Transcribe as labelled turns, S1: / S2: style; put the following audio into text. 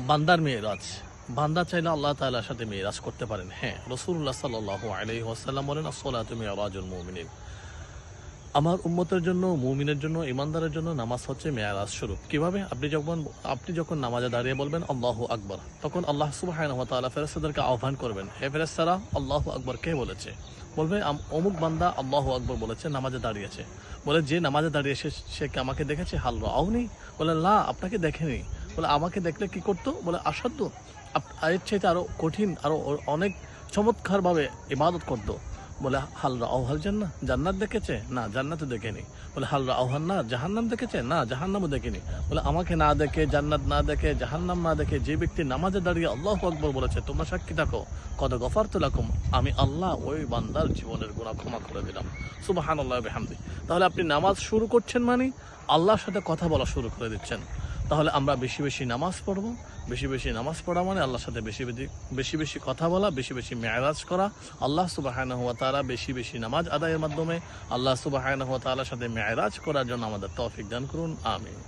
S1: বান্দার মেরাজ, বান্দা চাইলে আল্লাহ তাআলার সাথে মেরাজ করতে পারেন। হ্যাঁ, রাসূলুল্লাহ সাল্লাল্লাহু আলাইহি ওয়াসাল্লাম বলেন, আসসালাতু মিরাজুল মুমিনিন, আমার উম্মতের জন্য, মুমিনের জন্য, ইমানদারের জন্য নামাজ হচ্ছে মেরাজ স্বরূপ। কিভাবে? আপনি যখন নামাজে দাঁড়িয়ে বলবেন আল্লাহু আকবার, তখন আল্লাহ সুবহানাহু ওয়া তাআলা ফেরেশতাদেরকে আহ্বান করবেন, হে ফেরেশতারা, আল্লাহু আকবার কে বলেছে? বলবে অমুক বান্দা আল্লাহু আকবার বলেছে, নামাজে দাঁড়িয়েছে। বলে, যে নামাজে দাঁড়িয়ে সে কি আমাকে দেখেছে? হাল রাআউনি? বলে, না, আপনাকে দেখেনি। বলে, আমাকে দেখলে কি করতো? বলে, আসাধ্য, এর চাইতে আরো কঠিন, আরো অনেক চমৎকারভাবে ইবাদত করতো। বলে, হাল রাআউহাল জান্নাহ, জান্নাত দেখেছে? না, জান্নাতও দেখেনি। বলে, হাল রাআউহান নার, জাহান্নাম দেখেছে? না, জাহান্নামও দেখেনি। বলে, আমাকে না দেখে, জান্নাত না দেখে, জাহান্নাম না দেখে যে ব্যক্তি নামাজে দাঁড়িয়ে আল্লাহু আকবার বলেছে, তোমরা সাক্ষী থাকো, কদ গফারতু লাকুম, আমি আল্লাহ ওই বান্দার জীবনের গুনাহ ক্ষমা করে দিলাম। সুবহানাল্লাহি ওয়া বিহামদিহি। তাহলে আপনি নামাজ শুরু করছেন মানে আল্লাহর সাথে কথা বলা শুরু করে দিচ্ছেন। তাহলে আমরা বেশি বেশি নামাজ পড়বো। বেশি বেশি নামাজ পড়া মানে আল্লাহর সাথে বেশি বেশি কথা বলা, বেশি বেশি মেরাজ করা। আল্লাহ সুবহানাহু ওয়া তাআলা বেশি বেশি নামাজ আদায়ের মাধ্যমে আল্লাহ সুবহানাহু ওয়া তাআলার সাথে মেরাজ করার জন্য আমাদের তৌফিক দান করুন। আমিন।